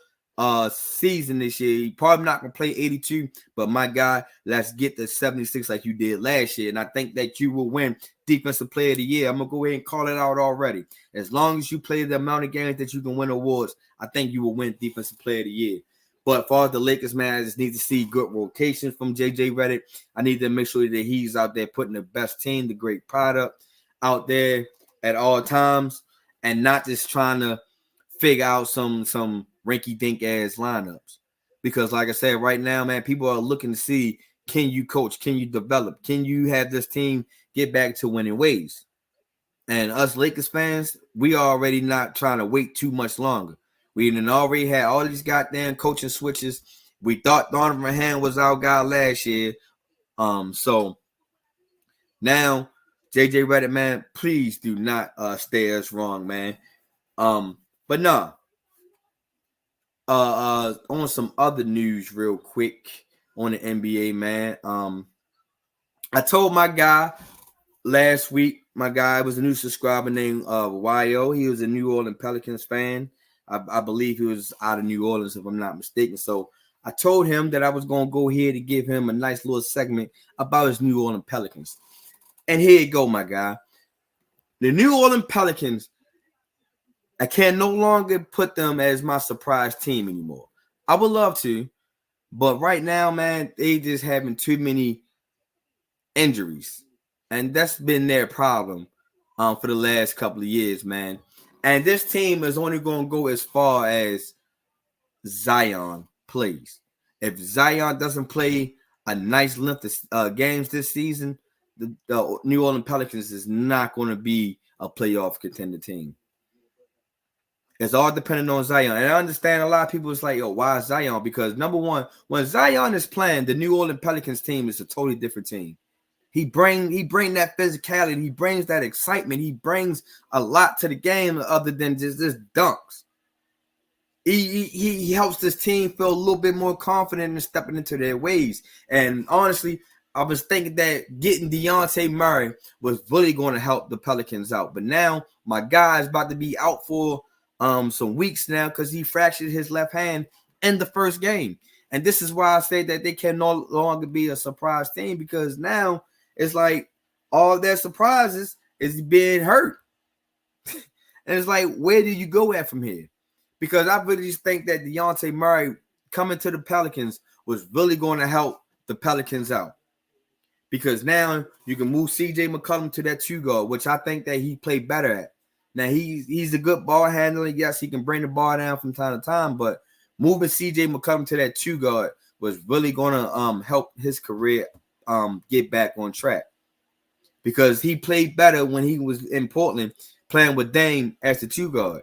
season this year. He probably not gonna play 82, but my guy, let's get the 76 like you did last year. And I think that you will win defensive player of the year. I'm gonna go ahead and call it out already. As long as you play the amount of games that you can win awards, I think you will win defensive player of the year. But for the Lakers, man, I just need to see good rotation from JJ Redick. I need to make sure that he's out there putting the best team, the great product out there at all times, and not just trying to figure out some rinky-dink ass lineups. Because like I said, right now, man, people are looking to see, can you coach? Can you develop? Can you have this team get back to winning ways? And us Lakers fans, we are already not trying to wait too much longer. We already had all these goddamn coaching switches. We thought Donovan Hand was our guy last year. So now JJ Redick, man, please do not stay us wrong, man. But no. On some other news, real quick on the NBA, man. I told my guy last week. My guy was a new subscriber named YO. He was a New Orleans Pelicans fan. I believe he was out of New Orleans, if I'm not mistaken. So I told him that I was going to go here to give him a nice little segment about his New Orleans Pelicans. And here you go, my guy. The New Orleans Pelicans, I can no longer put them as my surprise team anymore. I would love to, but right now, man, they just having too many injuries. And that's been their problem for the last couple of years, man. And this team is only going to go as far as Zion plays. If Zion doesn't play a nice length of games this season, the New Orleans Pelicans is not going to be a playoff contender team. It's all dependent on Zion. And I understand a lot of people is like, yo, why Zion? Because number one, when Zion is playing, the New Orleans Pelicans team is a totally different team. He bring that physicality. He brings that excitement. He brings a lot to the game other than just dunks. He helps this team feel a little bit more confident in stepping into their ways. And honestly, I was thinking that getting DeAndre Murray was really going to help the Pelicans out. But now my guy is about to be out for some weeks now because he fractured his left hand in the first game. And this is why I say that they can no longer be a surprise team, because now it's like all their surprises is being hurt. And it's like, where do you go at from here? Because I really just think that DeAndre Murray coming to the Pelicans was really going to help the Pelicans out. Because now you can move C.J. McCollum to that 2 guard, which I think that he played better at. Now, he's a good ball handler. Yes, he can bring the ball down from time to time, but moving C.J. McCollum to that 2 guard was really going to help his career get back on track, because he played better when he was in Portland playing with Dame as the 2 guard.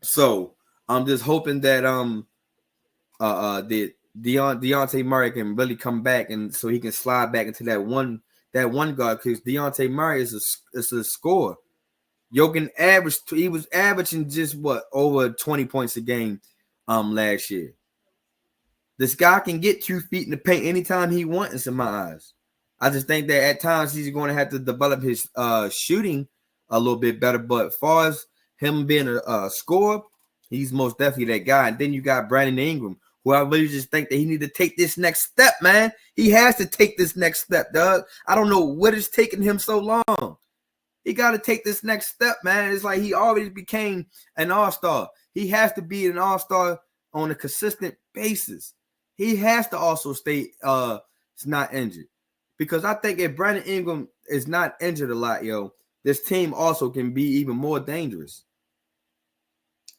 So I'm just hoping that DeAndre Murray can really come back, and so he can slide back into that one guard, because DeAndre Murray is a scorer. He was averaging just over 20 points a game last year. This guy can get 2 feet in the paint anytime he wants, in my eyes. I just think that at times he's going to have to develop his shooting a little bit better. But as far as him being a scorer, he's most definitely that guy. And then you got Brandon Ingram, who I really just think that he need to take this next step, man. He has to take this next step, Doug. I don't know what is taking him so long. He got to take this next step, man. It's like he already became an all-star. He has to be an all-star on a consistent basis. He has to also stay not injured. Because I think if Brandon Ingram is not injured a lot, this team also can be even more dangerous.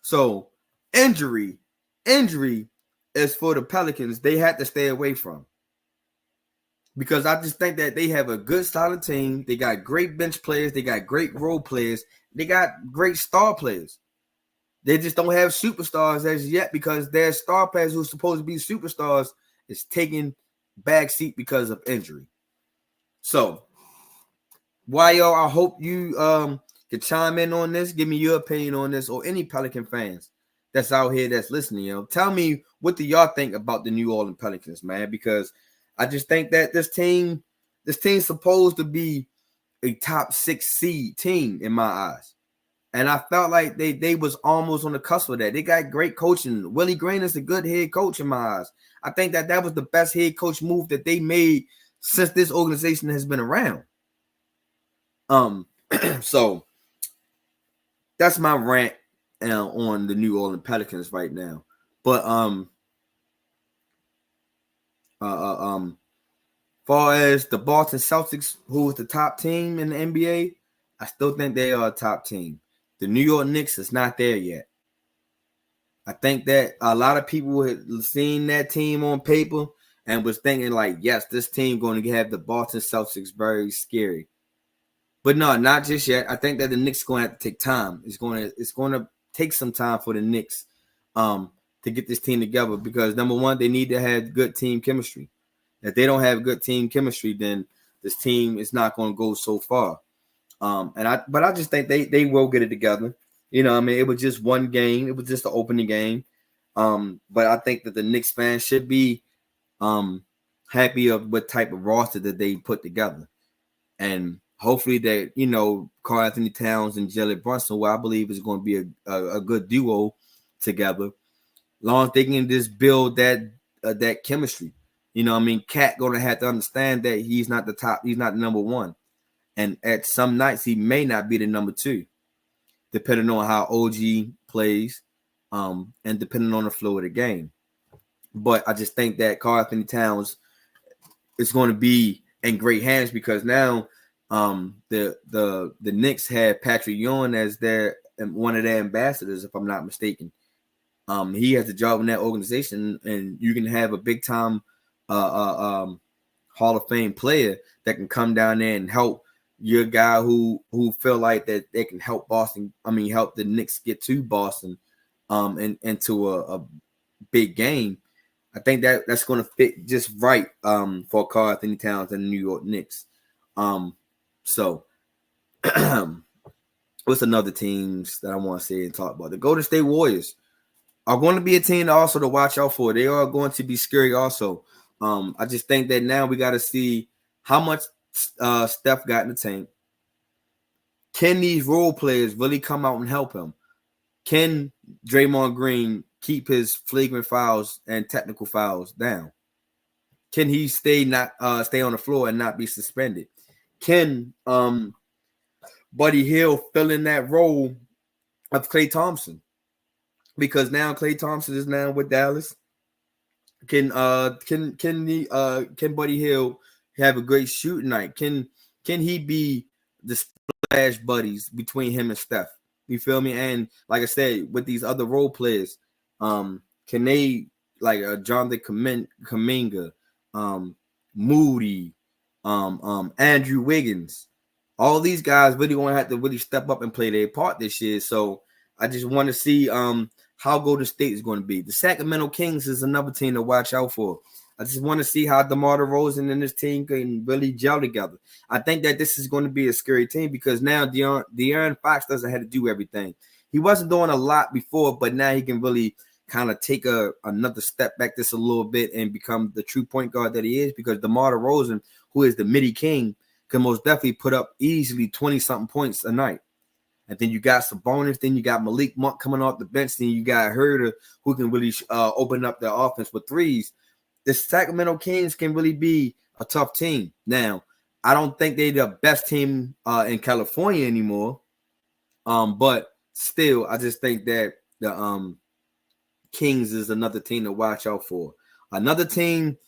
So injury is for the Pelicans. They have to stay away from. Because I just think that they have a good, solid team. They got great bench players. They got great role players. They got great star players. They just don't have superstars as yet, because their star players who are supposed to be superstars is taking backseat because of injury. So, YO, I hope you can chime in on this. Give me your opinion on this, or any Pelican fans that's out here that's listening. Tell me, what do y'all think about the New Orleans Pelicans, man? Because I just think that this team's supposed to be a top 6 seed team in my eyes. And I felt like they was almost on the cusp of that. They got great coaching. Willie Green is a good head coach in my eyes. I think that was the best head coach move that they made since this organization has been around. So that's my rant on the New Orleans Pelicans right now. But far as the Boston Celtics, who is the top team in the NBA, I still think they are a top team. The New York Knicks is not there yet. I think that a lot of people had seen that team on paper and was thinking like, yes, this team going to have the Boston Celtics very scary. But no, not just yet. I think that the Knicks going to have to take time. It's going to take some time for the Knicks to get this team together, because number one, they need to have good team chemistry. If they don't have good team chemistry, then this team is not going to go so far. But I just think they will get it together. You know, I mean, it was just one game. It was just the opening game. But I think that the Knicks fans should be happy of what type of roster that they put together. And hopefully that, you know, Karl Anthony Towns and Jalen Brunson, who I believe is going to be a good duo together, long as they can just build that chemistry. You know, I mean, Cat going to have to understand that he's not the top, he's not the number one. And at some nights, he may not be the number two, depending on how OG plays and depending on the flow of the game. But I just think that Karl Anthony Towns is going to be in great hands because now the Knicks had Patrick Ewing as one of their ambassadors, if I'm not mistaken. He has a job in that organization, and you can have a big time Hall of Fame player that can come down there and help your guy who feel like that they can help help the Knicks get to Boston and into a big game. I think that's going to fit just right for Karl Anthony Towns and the New York Knicks. So what's another teams that I want to say and talk about? The Golden State Warriors are going to be a team also to watch out for. They are going to be scary also. I just think that now we got to see how much Steph got in the tank. Can these role players really come out and help him? Can Draymond Green keep his flagrant fouls and technical fouls down? Can he stay on the floor and not be suspended? Can Buddy Hield fill in that role of Klay Thompson? Because now Klay Thompson is now with Dallas. Can Buddy Hield have a great shooting night? Can he be the splash buddies between him and Steph? You feel me? And like I said, with these other role players, can they like Jonathan Kuminga, Moody, Andrew Wiggins, all these guys really going to have to really step up and play their part this year. So I just want to see how Golden State is going to be. The Sacramento Kings is another team to watch out for. I just want to see how DeMar DeRozan and this team can really gel together. I think that this is going to be a scary team because now De'Aaron Fox doesn't have to do everything. He wasn't doing a lot before, but now he can really kind of take another step back just a little bit and become the true point guard that he is, because DeMar DeRozan, who is the midi king, can most definitely put up easily 20-something points a night. And then you got Sabonis, then you got Malik Monk coming off the bench, then you got Herder, who can really open up the offense with threes. The Sacramento Kings can really be a tough team. Now, I don't think they're the best team in California anymore. But still, I just think that the Kings is another team to watch out for. Another team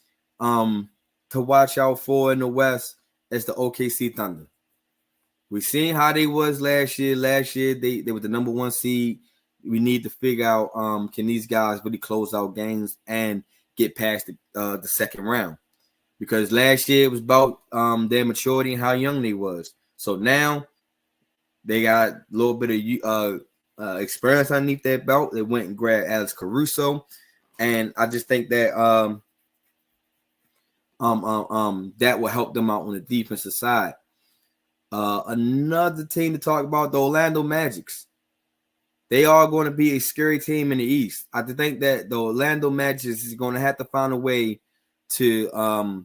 to watch out for in the West is the OKC Thunder. We've seen how they was last year. Last year, they were the number one seed. We need to figure out can these guys really close out games and get past the second round. Because last year it was about their maturity and how young they was. So now they got a little bit of experience underneath their belt. They went and grabbed Alex Caruso. And I just think that that will help them out on the defensive side. Another team to talk about, the Orlando Magics. They are going to be a scary team in the East. I think that the Orlando Magic is going to have to find a way to,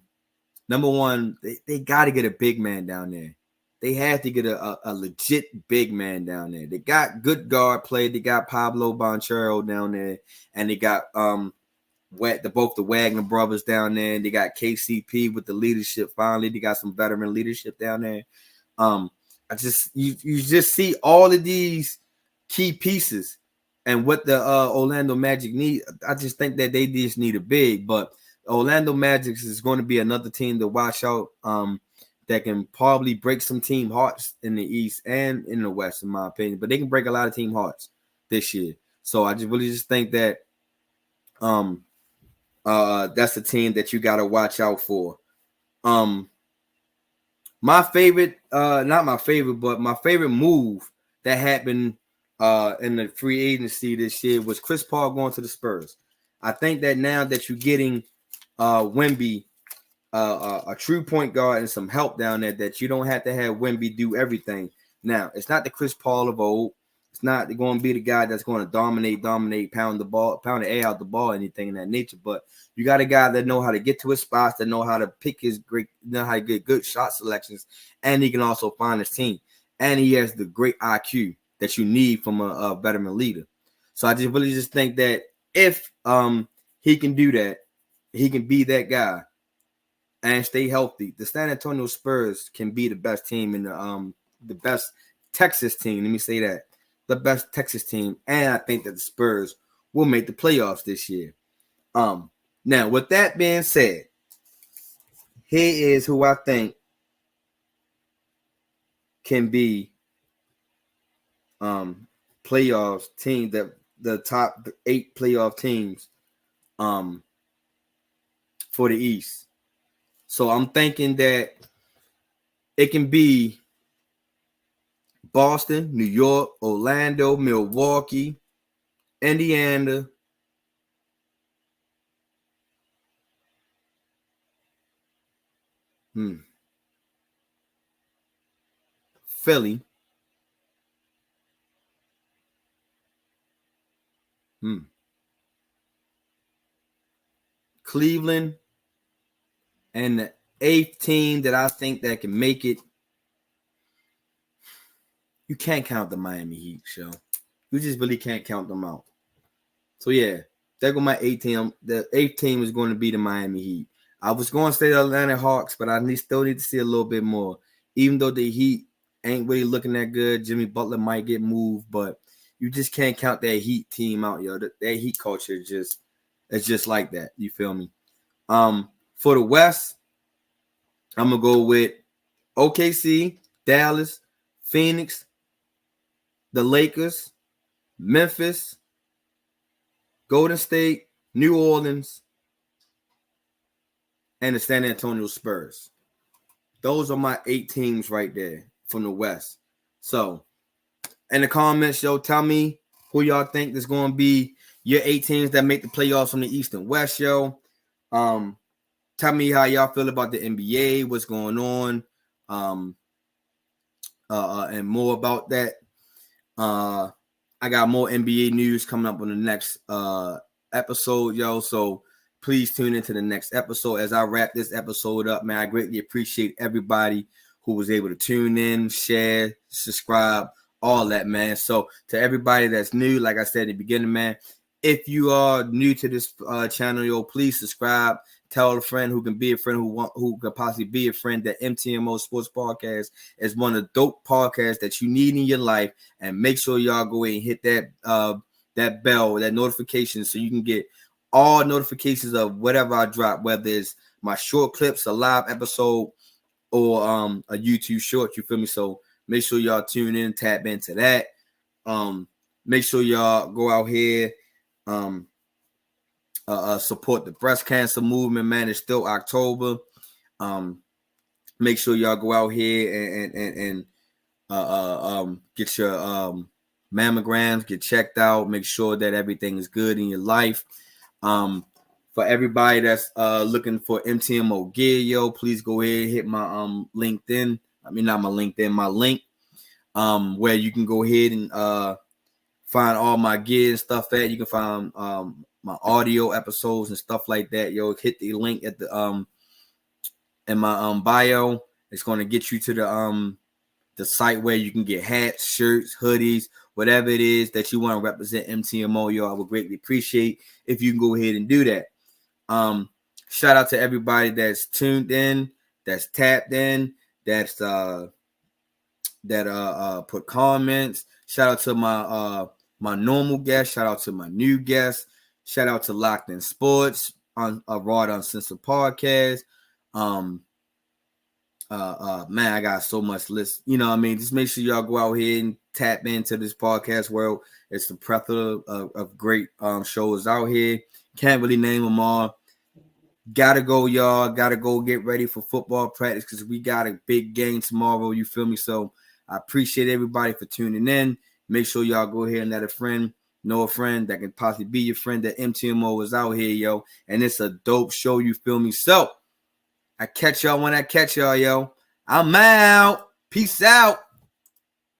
number one, they got to get a big man down there. They have to get a legit big man down there. They got good guard play. They got Pablo Banchero down there, and they got both the Wagner brothers down there. They got KCP with the leadership. Finally, they got some veteran leadership down there. You just see all of these key pieces and what the Orlando Magic need. I just think that they just need a big, but Orlando Magic is going to be another team to watch out that can probably break some team hearts in the East and in the West, in my opinion. But they can break a lot of team hearts this year. So I just think that that's a team that you got to watch out for. My favorite, not my favorite, but my favorite move that happened in the free agency this year was Chris Paul going to the Spurs. I think that now that you're getting Wemby a true point guard and some help down there that you don't have to have Wemby do everything. Now, it's not the Chris Paul of old. It's not going to be the guy that's going to dominate, pound the air out the ball, anything in that nature. But you got a guy that know how to get to his spots, that know how to pick his know how to get good shot selections, and he can also find his team. And he has the great IQ that you need from a veteran leader. So I just think that if he can do that, he can be that guy and stay healthy, the San Antonio Spurs can be the best team in the best Texas team. Let me say that. The best Texas team. And I think that the Spurs will make the playoffs this year. Now, with that being said, here is who I think can be playoffs team, that the top 8 playoff teams for the East. So I'm thinking that it can be Boston, New York, Orlando, Milwaukee, Indiana, Philly, Cleveland, and the 8th team that I think that can make it. You can't count the Miami Heat, show. You just really can't count them out. So yeah, there go my 8th team. The 8th team is going to be the Miami Heat. I was going to say the Atlanta Hawks, but I still need to see a little bit more. Even though the Heat ain't really looking that good, Jimmy Butler might get moved, but you just can't count that Heat team out, yo. That Heat culture is just like that. You feel me? For the West, I'm gonna go with OKC, Dallas, Phoenix, the Lakers, Memphis, Golden State, New Orleans, and the San Antonio Spurs. Those are my 8 teams right there from the West. So, in the comments, yo, tell me who y'all think is going to be your 8 teams that make the playoffs from the East and West, yo. Tell me how y'all feel about the NBA, what's going on, and more about that. I got more NBA news coming up on the next episode, yo. So please tune into the next episode. As I wrap this episode up, man, I greatly appreciate everybody who was able to tune in, share, subscribe, all that, man. So to everybody that's new, like I said at the beginning, man, if you are new to this channel, yo, please subscribe. Tell a friend who can be a friend, who could possibly be a friend, that MTMO Sports Podcast is one of the dope podcasts that you need in your life. And make sure y'all go ahead and hit that bell, that notification, so you can get all notifications of whatever I drop, whether it's my short clips, a live episode, or a YouTube short. You feel me? So make sure y'all tune in, tap into that. Make sure y'all go out here. Support the breast cancer movement, man. It's still October. Make sure y'all go out here and get your mammograms, get checked out, make sure that everything is good in your life. For everybody that's looking for MTMO gear, yo, please go ahead and hit my LinkedIn. I mean, not my LinkedIn, my link, where you can go ahead and find all my gear and stuff at. You can find my audio episodes and stuff like that, yo. Hit the link at the in my bio. It's going to get you to the site where you can get hats, shirts, hoodies, whatever it is that you want to represent MTMO, yo. I would greatly appreciate if you can go ahead and do that. Shout out to everybody that's tuned in, that's tapped in, that's put comments. Shout out to my normal guests. Shout out to my new guests. Shout out to Locked In Sports on a Raw Uncensored podcast. Man, I got so much list. You know what I mean? Just make sure y'all go out here and tap into this podcast world. It's the plethora of great shows out here. Can't really name them all. Gotta go, y'all. Gotta go get ready for football practice because we got a big game tomorrow. You feel me? So I appreciate everybody for tuning in. Make sure y'all go ahead and let a friend know a friend that can possibly be your friend, that MTMO is out here, yo. And it's a dope show. You feel me? So I catch y'all when I catch y'all, yo. I'm out. Peace out.